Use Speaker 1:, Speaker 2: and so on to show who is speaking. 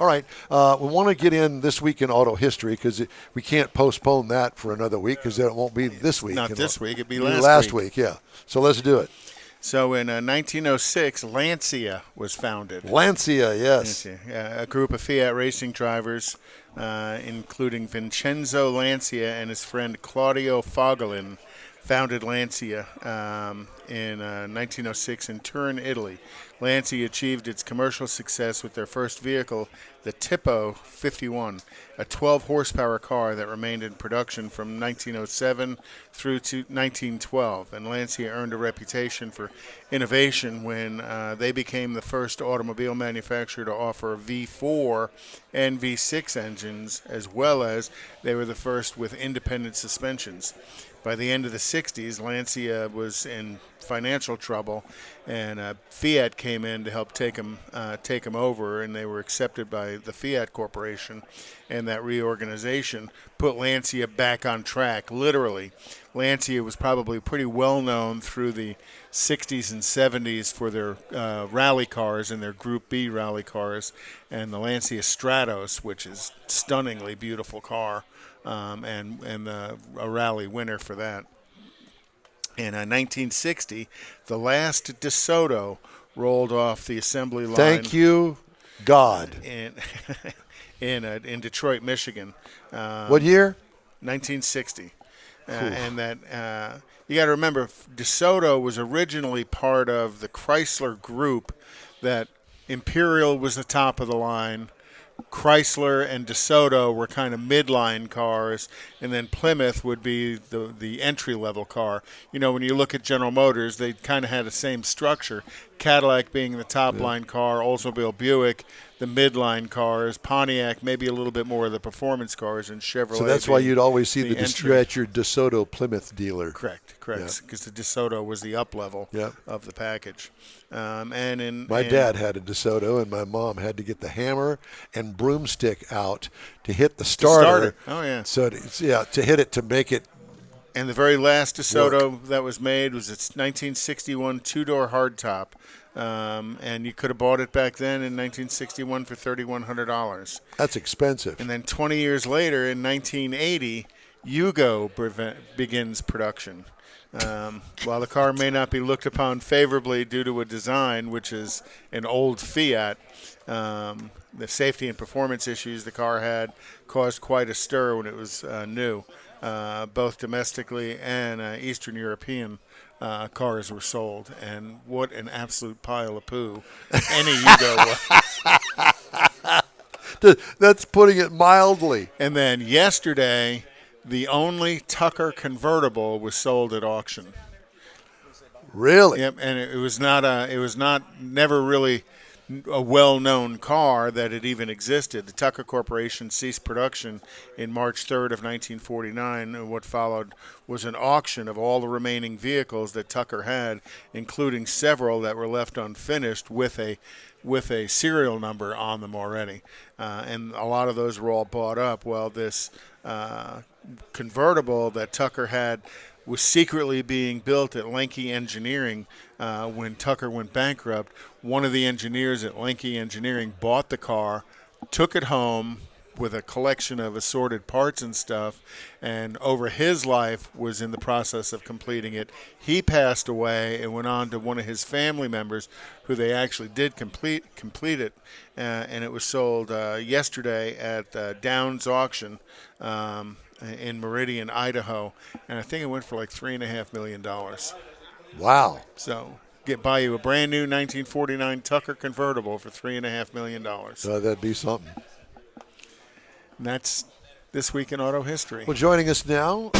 Speaker 1: All right. We want to get in this week in auto history because we can't postpone that for another week because it won't be this week.
Speaker 2: Not this week. It'd be
Speaker 1: last week. Yeah. So let's do it.
Speaker 2: So in 1906, Lancia was founded.
Speaker 1: Lancia, yes.
Speaker 2: Lancia, a group of Fiat racing drivers, including Vincenzo Lancia and his friend Claudio Fogolin, founded Lancia in 1906 in Turin, Italy. Lancia achieved its commercial success with their first vehicle, the Tipo 51, a 12-horsepower car that remained in production from 1907 through to 1912. And Lancia earned a reputation for innovation when they became the first automobile manufacturer to offer V4 and V6 engines, as well as they were the first with independent suspensions. By the end of the 60s, Lancia was in financial trouble, and Fiat came in to help take them over, and they were accepted by the Fiat Corporation, and that reorganization put Lancia back on track, literally. Lancia was probably pretty well known through the 60s and 70s for their rally cars and their Group B rally cars, and the Lancia Stratos, which is a stunningly beautiful car. And a rally winner for that. In 1960, the last DeSoto rolled off the assembly line.
Speaker 1: Thank you, God.
Speaker 2: In Detroit, Michigan.
Speaker 1: What year?
Speaker 2: 1960. And that you got to remember, DeSoto was originally part of the Chrysler group. That Imperial was the top of the line. Chrysler and DeSoto were kind of midline cars, and then Plymouth would be the entry-level car. You know, when you look at General Motors, they kind of had the same structure. Cadillac being the top-line car, Oldsmobile Buick, the midline cars, Pontiac maybe a little bit more of the performance cars, and Chevrolet.
Speaker 1: So that's why you'd always see the
Speaker 2: entry.
Speaker 1: at your DeSoto Plymouth dealer.
Speaker 2: Correct, because the DeSoto was the up-level of the package. My
Speaker 1: dad had a DeSoto, and my mom had to get the hammer and broomstick out to hit the starter.
Speaker 2: Oh, yeah.
Speaker 1: So, to hit it to make it.
Speaker 2: And the very last DeSoto that was made was its 1961 two-door hardtop. And you could have bought it back then in 1961 for $3,100.
Speaker 1: That's expensive.
Speaker 2: And then 20 years later, in 1980, Yugo begins production. While the car may not be looked upon favorably due to a design, which is an old Fiat, the safety and performance issues the car had caused quite a stir when it was new. Both domestically and Eastern European cars were sold, and what an absolute pile of poo any Yugo
Speaker 1: was. That's putting it mildly.
Speaker 2: And then yesterday, the only Tucker convertible was sold at auction.
Speaker 1: Really?
Speaker 2: Yep, and it was never really a well-known car that it even existed. The Tucker Corporation ceased production in March 3rd of 1949, and what followed was an auction of all the remaining vehicles that Tucker had, including several that were left unfinished with a serial number on them already. And a lot of those were all bought up. Well, this convertible that Tucker had was secretly being built at Lenke Engineering when Tucker went bankrupt. One of the engineers at Lenke Engineering bought the car, took it home with a collection of assorted parts and stuff, and over his life was in the process of completing it. He passed away and went on to one of his family members who they actually did complete it, and it was sold yesterday at Downs Auction in Meridian, Idaho, and I think it went for like $3.5 million.
Speaker 1: Wow.
Speaker 2: So buy you a brand new 1949 Tucker convertible for $3.5 million.
Speaker 1: That'd be something.
Speaker 2: And that's This Week in Auto History.
Speaker 1: Well, joining us now